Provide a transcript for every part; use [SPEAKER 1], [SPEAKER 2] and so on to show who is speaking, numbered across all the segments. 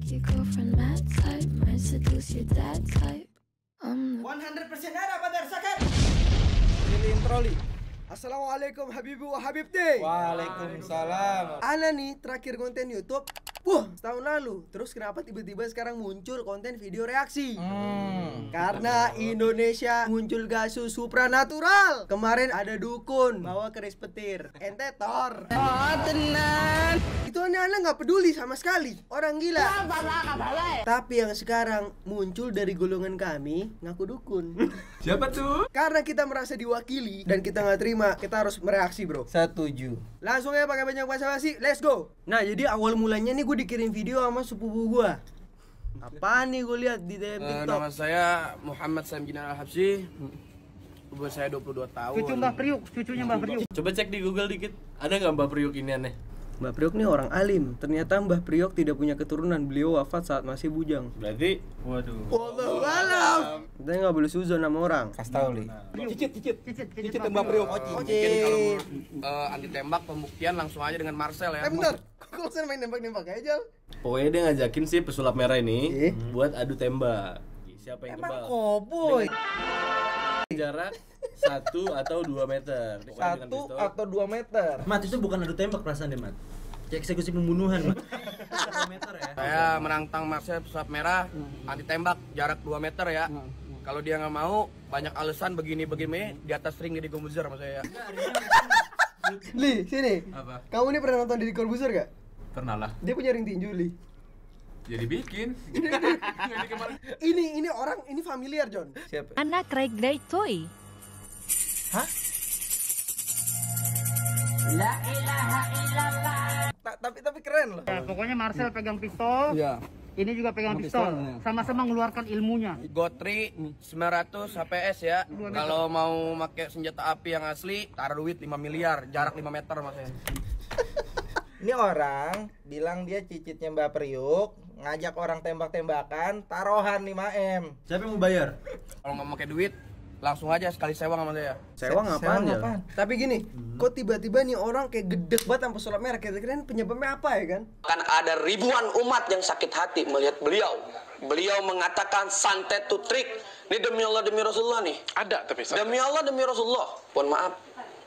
[SPEAKER 1] your girlfriend mad type, might seduce your dad type.
[SPEAKER 2] 100% ada pada Sakar. Ini intro li. Assalamualaikum Habibu wa Habibti.
[SPEAKER 3] Waalaikumsalam.
[SPEAKER 2] Ana nih terakhir konten YouTube setahun lalu. Terus kenapa tiba-tiba sekarang muncul konten video reaksi? Karena Indonesia muncul gasus supranatural. Kemarin ada dukun bawa keris petir. Ente Thor. Oh tenang. Itu anak-anak nggak peduli sama sekali. Orang gila. Tapi yang sekarang muncul dari golongan kami ngaku dukun.
[SPEAKER 3] Siapa tuh?
[SPEAKER 2] Karena kita merasa diwakili dan kita nggak terima, kita harus mereaksi bro.
[SPEAKER 3] Setuju.
[SPEAKER 2] Langsung ya pakai banyak basa-basi, let's go. Nah jadi awal mulanya nih gue dikirim video sama sepupu gue. Apaan nih gue lihat di DM TikTok.
[SPEAKER 4] Nama saya Muhammad Samjin Al-Habsyi. Umur saya 22 tahun.
[SPEAKER 5] Cucu Mbah Priuk, cucunya Mbah Priuk.
[SPEAKER 6] Coba cek di Google dikit. Ada nggak Mbah Priuk ini aneh?
[SPEAKER 2] Mbah Priok nih orang alim. Ternyata Mbah Priok tidak punya keturunan. Beliau wafat saat masih bujang.
[SPEAKER 6] Berarti
[SPEAKER 2] Wallahu alam. Kita nggak boleh suzon sama orang.
[SPEAKER 3] Kasih tahu li.
[SPEAKER 5] Cicit
[SPEAKER 3] Mbak Priok.
[SPEAKER 4] Mungkin kalau anti tembak pembuktian langsung aja dengan Marcel ya.
[SPEAKER 2] Bentar. Kok saya main nembak-nembak aja?
[SPEAKER 6] pokoknya dia ngajakin si pesulap merah ini buat adu tembak. Siapa yang kebal?
[SPEAKER 3] Koboy.
[SPEAKER 6] Jarak 1 atau 2 meter. Pokoknya dengan
[SPEAKER 3] 1
[SPEAKER 6] pistol.
[SPEAKER 3] atau 2 meter.
[SPEAKER 7] Mat, itu bukan adu tembak perasaan deh, Mat. Eksekusi pembunuhan, Mat. 2 meter ya.
[SPEAKER 4] Saya menantang Marcel pesulap merah anti tembak jarak 2 meter ya. Kalau dia nggak mau, banyak alasan begini-begini di atas ring di Corbuzier sama saya.
[SPEAKER 2] Li, sini.
[SPEAKER 6] Apa?
[SPEAKER 2] Kamu ini pernah nonton Deddy Corbuzier gak?
[SPEAKER 6] Pernah lah.
[SPEAKER 2] Dia punya ring tinju, Li.
[SPEAKER 6] Jadi bikin.
[SPEAKER 2] Ini orang, ini familiar, John.
[SPEAKER 3] Siapa?
[SPEAKER 8] Anak Grey Toy.
[SPEAKER 3] Hah? Tapi keren loh.
[SPEAKER 5] Ya, pokoknya Marcel pegang pistol.
[SPEAKER 3] Iya.
[SPEAKER 5] Ini juga pegang pistol. Sama-sama mengeluarkan ilmunya.
[SPEAKER 4] Gotri 900 HPS ya. Kalau mau pakai senjata api yang asli, taruh duit 5 miliar, jarak 5 meter mas saya.
[SPEAKER 3] Ini orang bilang dia cicitnya Mbak Priuk, ngajak orang tembak-tembakan, taruhan 5M.
[SPEAKER 7] Siapa yang mau bayar?
[SPEAKER 4] Kalau nggak pakai duit, langsung aja sekali sewa sama saya.
[SPEAKER 2] Sewang apaan ya?
[SPEAKER 3] apaan?
[SPEAKER 2] Tapi gini, kok tiba-tiba nih orang kayak gedek banget sama pesulap merah. Kira-kira penyebabnya apa ya kan?
[SPEAKER 9] Kan ada ribuan umat yang sakit hati melihat beliau. Beliau mengatakan santet to trick. Ini demi Allah demi Rasulullah nih. Ada tapi santet. Demi Allah demi Rasulullah. Mohon maaf.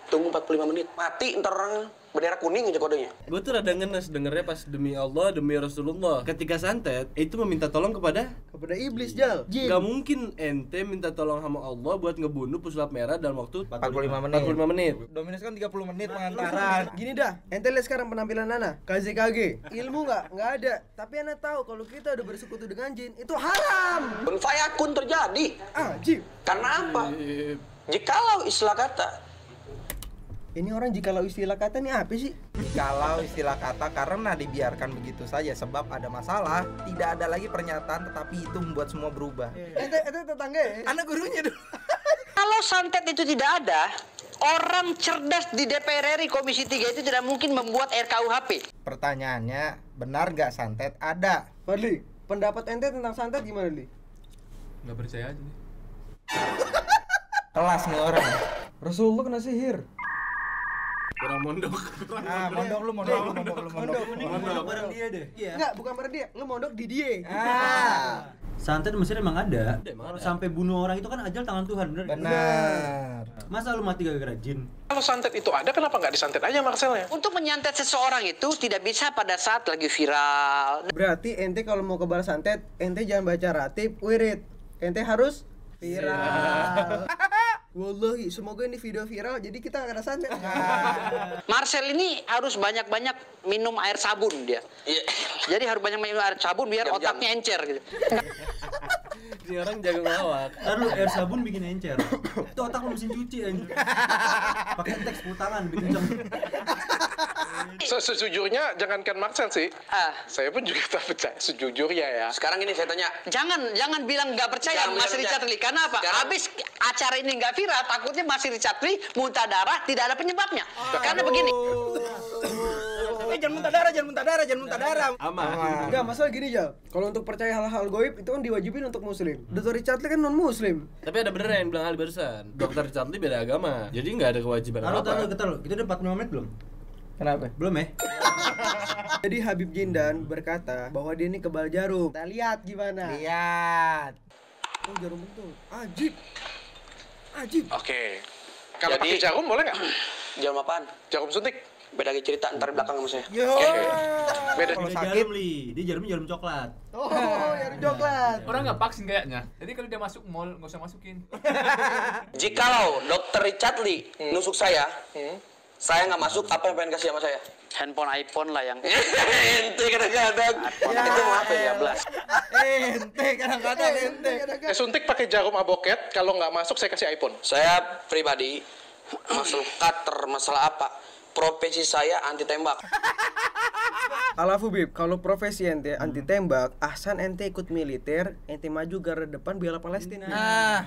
[SPEAKER 9] Tunggu 45 menit. Mati ntar orang bendera kuning aja kodenya.
[SPEAKER 6] Gue tuh rada ngenes dengernya pas demi Allah, demi Rasulullah. Ketika santet, itu meminta tolong kepada
[SPEAKER 2] Iblis, Jal. Jin.
[SPEAKER 6] Gak mungkin ente minta tolong sama Allah buat ngebunuh pesulap merah dalam waktu
[SPEAKER 3] 45 menit.
[SPEAKER 6] 45 menit.
[SPEAKER 3] Dominus kan 30 menit pengantaran.
[SPEAKER 2] Gini dah, ente lihat sekarang penampilan Nana, KZKG. Ilmu nggak ada. Tapi Ana tahu kalau kita udah bersekutu dengan jin, itu haram.
[SPEAKER 9] Kun fayakun terjadi.
[SPEAKER 2] Jin.
[SPEAKER 9] Karena apa? Jikalau istilah kata.
[SPEAKER 2] Ini orang jikalau istilah kata nih apa sih?
[SPEAKER 3] Kalau istilah kata karena dibiarkan begitu saja sebab ada masalah, tidak ada lagi pernyataan tetapi itu membuat semua berubah.
[SPEAKER 2] Ente tetangga ya?
[SPEAKER 3] Anak gurunya dulu.
[SPEAKER 9] Kalau santet itu tidak ada, orang cerdas di DPR RI Komisi 3 itu tidak mungkin membuat RKUHP.
[SPEAKER 3] Pertanyaannya, benar gak santet ada?
[SPEAKER 2] Fadli, pendapat ente tentang santet gimana, Li?
[SPEAKER 6] Gak percaya aja nih.
[SPEAKER 3] Kelas nih orang.
[SPEAKER 2] Rasulullah kena sihir.
[SPEAKER 6] Kurang mondok.
[SPEAKER 7] Mondok bareng dia deh. Iya.
[SPEAKER 2] Enggak, bukan pada dia. Lu mondok di dia.
[SPEAKER 7] Santet Mesir emang ada.
[SPEAKER 6] Emang
[SPEAKER 7] Kalau
[SPEAKER 6] ada.
[SPEAKER 7] sampai bunuh orang itu kan ajal tangan Tuhan, bener?
[SPEAKER 3] Benar.
[SPEAKER 7] Masa lu mati gara-gara jin?
[SPEAKER 10] Kalau santet itu ada, kenapa nggak disantet aja Marcelnya?
[SPEAKER 9] Untuk menyantet seseorang itu tidak bisa pada saat lagi viral.
[SPEAKER 2] Berarti ente kalau mau kebar santet, ente jangan baca ratib, wirid. Ente harus viral. Wallahi, semoga ini video viral jadi kita nggak ada santet.
[SPEAKER 9] Marcel ini harus banyak-banyak minum air sabun dia. Jadi harus banyak minum air sabun biar otaknya encer gitu.
[SPEAKER 6] Ini orang jago ngelawak.
[SPEAKER 7] Ntar lu air sabun bikin encer. Itu otak lu mesin cuci anjir. Pakai teks 10 tangan bikin kenceng.
[SPEAKER 10] Sejujurnya jangankan Marcel sih, saya pun juga tak percaya sejujurnya ya.
[SPEAKER 9] Sekarang ini saya tanya, jangan bilang nggak percaya Mas Richard Lee. Karena apa? Habis acara ini nggak viral, takutnya Mas Richard Lee muntah darah tidak ada penyebabnya. Karena begini.
[SPEAKER 3] Jangan muntah darah.
[SPEAKER 6] Aman.
[SPEAKER 2] Enggak, masalah gini aja. Kalau untuk percaya hal-hal goib itu kan diwajibin untuk muslim. Dr. Richard Lee kan non muslim.
[SPEAKER 6] Tapi ada bener yang bilang Ali barusan. Dokter Richard Lee beda agama. Jadi nggak ada kewajiban apa-apa.
[SPEAKER 7] Taruh. Kita udah 45 menit belum?
[SPEAKER 3] Kenapa?
[SPEAKER 7] Belum ya?
[SPEAKER 2] Jadi Habib Jindan berkata bahwa dia ini kebal jarum. Kita lihat gimana.
[SPEAKER 3] Lihat.
[SPEAKER 2] Oh, jarum betul. Ajib. Ajib.
[SPEAKER 10] Oke. Kalau
[SPEAKER 9] Jadi-
[SPEAKER 10] pakai jarum boleh nggak?
[SPEAKER 9] Jarum apaan?
[SPEAKER 10] Jarum suntik.
[SPEAKER 9] Beda lagi cerita ntar di belakang sama saya.
[SPEAKER 2] Yo.
[SPEAKER 10] Beda.
[SPEAKER 3] Kalau
[SPEAKER 7] Dia
[SPEAKER 3] sakit
[SPEAKER 7] jarum li, dia jarumnya jarum coklat.
[SPEAKER 2] Oh, jarum coklat.
[SPEAKER 8] Orang nggak vaksin kayaknya. Jadi kalau dia masuk mall nggak usah masukin.
[SPEAKER 9] Jikalau Dr. Richard Lee nusuk saya nggak masuk, apa yang pengen kasih sama saya?
[SPEAKER 11] Handphone iPhone lah yang
[SPEAKER 9] Ente kadang-kadang. Itu mau apa ya, Blas?
[SPEAKER 3] ente kadang-kadang ente.
[SPEAKER 10] Suntik pakai jarum aboket. Kalau nggak masuk saya kasih iPhone.
[SPEAKER 9] Saya pribadi, masalah cutter, masalah apa, profesi saya anti tembak.
[SPEAKER 2] Alafu Bib, kalau profesi ente anti tembak, ahsan ente ikut militer, ente maju garda depan bela Palestina.
[SPEAKER 3] Nah,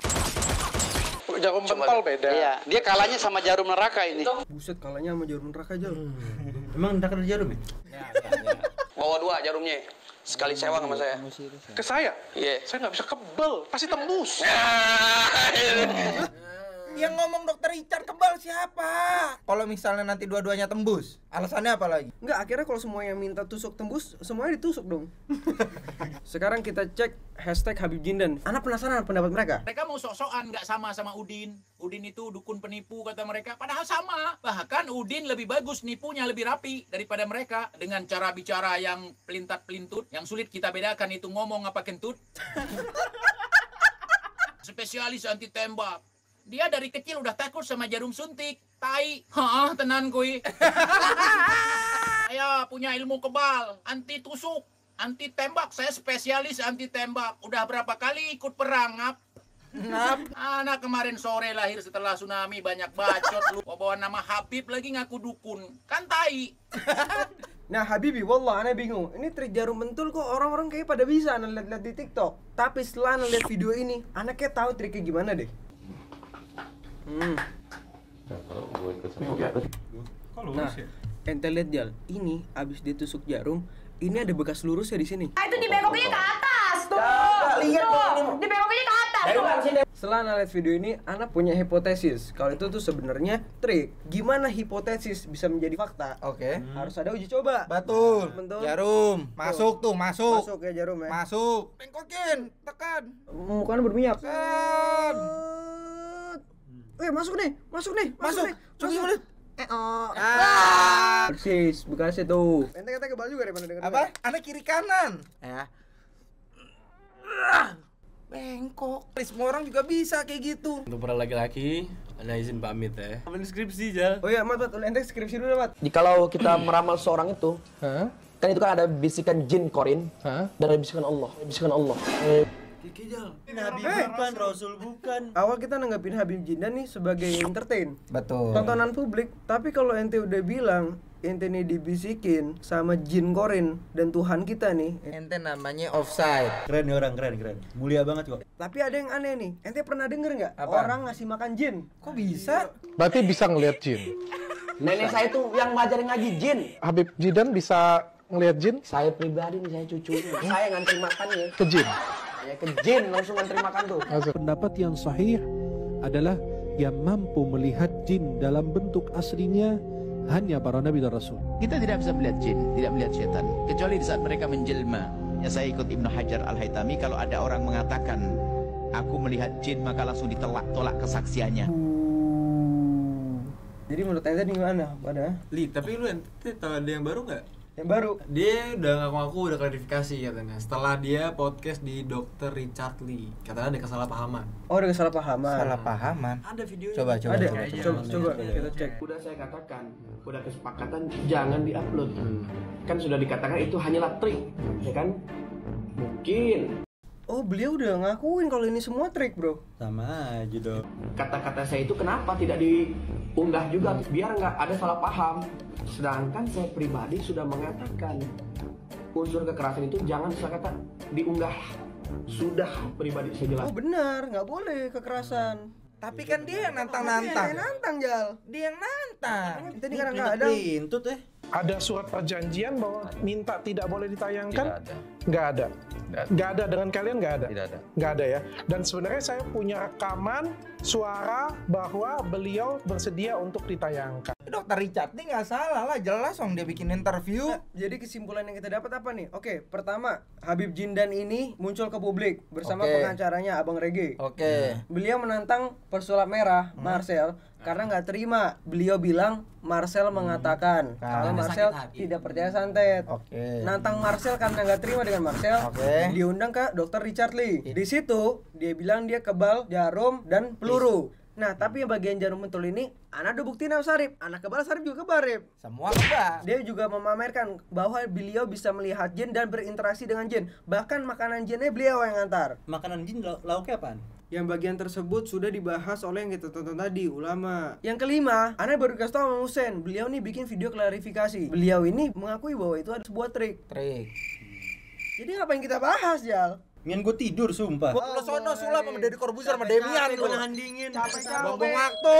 [SPEAKER 10] Jarum pentol beda.
[SPEAKER 11] iya, dia kalahnya sama jarum neraka ini.
[SPEAKER 2] Buset, kalahnya sama jarum neraka aja.
[SPEAKER 7] Emang ndak ada jarum ya?
[SPEAKER 9] Bawa 2 jarumnya, sekali sewa sama saya.
[SPEAKER 10] Ke saya?
[SPEAKER 9] Iya.
[SPEAKER 10] Saya nggak bisa kebel. Pasti tembus.
[SPEAKER 3] yang ngomong dokter Richard kebal siapa? Kalau misalnya nanti dua-duanya tembus, alasannya apa lagi?
[SPEAKER 2] Enggak, akhirnya kalau semua yang minta tusuk tembus, semuanya ditusuk dong. Sekarang kita cek hashtag Habib Jindan. Anak penasaran pendapat mereka.
[SPEAKER 12] Mereka mau sok-sokan nggak sama Udin. Udin itu dukun penipu kata mereka. Padahal sama. Bahkan Udin lebih bagus nipunya, lebih rapi daripada mereka. Dengan cara bicara yang pelintat-pelintut. Yang sulit kita bedakan itu ngomong apa kentut. Spesialis anti tembak. Dia dari kecil udah takut sama jarum suntik. Tai. Hah, tenan kui. Saya punya ilmu kebal. Anti tusuk. Anti tembak. Saya spesialis anti tembak. Udah berapa kali ikut perang, ngap. Anak kemarin sore lahir setelah tsunami, banyak bacot lu. Bawa nama Habib lagi ngaku dukun. Kan tai.
[SPEAKER 2] Nah Habibi, wallah aneh bingung. Ini trik jarum bentul kok orang-orang kayak pada bisa lihat di TikTok. Tapi setelah lihat video ini, anak kayak tahu triknya gimana deh. Nah, ente lihat Jal, ini abis ditusuk jarum, ini ada bekas lurusnya di sini.
[SPEAKER 13] Itu dibengoknya ke atas tuh.
[SPEAKER 2] Lihat
[SPEAKER 13] tuh. Dibengoknya ke atas tuh.
[SPEAKER 2] Setelah lihat video ini, anak punya hipotesis kalau itu tuh sebenarnya trik. Gimana hipotesis bisa menjadi fakta?
[SPEAKER 3] Oke.
[SPEAKER 2] Harus ada uji coba.
[SPEAKER 3] Betul.
[SPEAKER 2] Betul.
[SPEAKER 3] Jarum. Masuk tuh, masuk.
[SPEAKER 2] Masuk ya jarum ya.
[SPEAKER 3] Masuk. Bengkokin, tekan.
[SPEAKER 2] Mukanya berminyak.
[SPEAKER 3] Tekan.
[SPEAKER 2] Masuk nih.
[SPEAKER 3] Masuk.
[SPEAKER 2] Masuk. Persis, bekasnya tuh. Ente kebal juga deh, denger.
[SPEAKER 3] Apa? Anak kiri kanan. Ya. Bengkok. Semua orang juga bisa kayak gitu.
[SPEAKER 6] Untuk para laki-laki, ada izin pamit ya. Apa deskripsi Jal?
[SPEAKER 2] Oh iya, Mat, ente skripsi dulu, Mat.
[SPEAKER 9] Jikalau kita meramal seorang itu, kan itu kan ada bisikan jin korin dan ada bisikan Allah. Bisikan Allah.
[SPEAKER 7] Kiki Jal. Nabi bukan, Rasul bukan.
[SPEAKER 2] Awal kita nanggapin Habib Jindan nih sebagai entertain.
[SPEAKER 3] Betul.
[SPEAKER 2] Tontonan publik. Tapi kalau ente udah bilang ente nih dibisikin sama jin korin dan Tuhan kita nih.
[SPEAKER 3] Ente namanya offside.
[SPEAKER 7] Keren nih orang, keren. Mulia banget kok.
[SPEAKER 2] Tapi ada yang aneh nih. Ente pernah denger nggak?
[SPEAKER 3] Apa?
[SPEAKER 2] Orang ngasih makan jin.
[SPEAKER 3] Kok bisa?
[SPEAKER 14] Berarti bisa ngelihat jin.
[SPEAKER 9] Nenek saya tuh yang ngajarin ngaji jin.
[SPEAKER 14] Habib Jindan bisa ngelihat jin?
[SPEAKER 9] Saya pribadi nih, saya cucunya. Saya ngantri makannya.
[SPEAKER 14] Ke jin.
[SPEAKER 9] Saya ke jin langsung ngantri makan tuh.
[SPEAKER 15] Pendapat yang sahih adalah yang mampu melihat jin dalam bentuk aslinya hanya para nabi dan rasul.
[SPEAKER 16] Kita tidak bisa melihat jin, tidak melihat setan, kecuali di saat mereka menjelma. Ya, saya ikut Ibnu Hajar Al-Haytami, kalau ada orang mengatakan aku melihat jin, maka langsung ditolak kesaksiannya.
[SPEAKER 2] Jadi menurut ente nih gimana? Pada?
[SPEAKER 6] Li, tapi lu ente tahu ada yang baru nggak?
[SPEAKER 2] Yang baru?
[SPEAKER 6] Dia udah ngaku-ngaku udah klarifikasi katanya. Setelah dia podcast di Dr. Richard Lee, katanya ada kesalahpahaman.
[SPEAKER 2] Oh, ada kesalahpahaman.
[SPEAKER 3] Kesalahpahaman.
[SPEAKER 6] Ada videonya.
[SPEAKER 3] Coba.
[SPEAKER 2] Ada. Coba kita cek.
[SPEAKER 9] Udah saya katakan, udah kesepakatan jangan diupload. Kan sudah dikatakan itu hanyalah trik, ya kan? Mungkin.
[SPEAKER 2] Oh, beliau udah ngakuin kalau ini semua trik, bro.
[SPEAKER 7] Sama aja dong.
[SPEAKER 9] Kata-kata saya itu kenapa tidak diunggah juga biar nggak ada salah paham. Sedangkan saya pribadi sudah mengatakan unsur kekerasan itu jangan kata diunggah. Sudah pribadi saya jelas.
[SPEAKER 2] Oh benar, nggak boleh kekerasan.
[SPEAKER 3] Tapi kan dia yang nantang-nantang.
[SPEAKER 2] Dia yang nantang, Jal.
[SPEAKER 3] Dia yang nantang.
[SPEAKER 2] Tadi kan nggak ada.
[SPEAKER 7] Intut ya.
[SPEAKER 17] Ada surat perjanjian bahwa minta tidak boleh ditayangkan? Nggak ada. Nggak ada dengan kalian, nggak ada?
[SPEAKER 18] Tidak ada.
[SPEAKER 17] Nggak ada ya. Dan sebenarnya saya punya rekaman suara bahwa beliau bersedia untuk ditayangkan.
[SPEAKER 3] Dokter Richard nih nggak salah lah, jelas dong dia bikin interview.
[SPEAKER 2] Jadi kesimpulan yang kita dapat apa nih? Oke, pertama Habib Jindan ini muncul ke publik bersama pengacaranya Abang Rege. Beliau menantang pesulap merah Marcel karena nggak terima. Beliau bilang Marcel mengatakan kalau Marcel tidak percaya santet. Nantang Marcel karena nggak terima dengan Marcel. Diundang ke Dokter Richard Lee. Di situ dia bilang dia kebal jarum dan peluru. Nah, tapi yang bagian jarum pentul ini, anak udah buktiin sama Sarip. Anak kebal, Sarip juga kebal, Rip.
[SPEAKER 3] Semua kebal.
[SPEAKER 2] Dia juga memamerkan bahwa beliau bisa melihat jin dan berinteraksi dengan jin. Bahkan makanan jinnya beliau yang ngantar.
[SPEAKER 7] Makanan jin lauknya apaan?
[SPEAKER 2] Yang bagian tersebut sudah dibahas oleh yang kita tonton tadi, ulama. Yang kelima, Ana baru kasih tau sama Husen. Beliau nih bikin video klarifikasi. Beliau ini mengakui bahwa itu ada sebuah trik. Jadi ngapain kita bahas, Jal?
[SPEAKER 7] Mian gue tidur sumpah.
[SPEAKER 3] Lo sono sulap sama Deddy Corbuzier sama Demian
[SPEAKER 2] gue
[SPEAKER 3] lo.
[SPEAKER 2] nahan dingin.
[SPEAKER 3] Buang-buang waktu.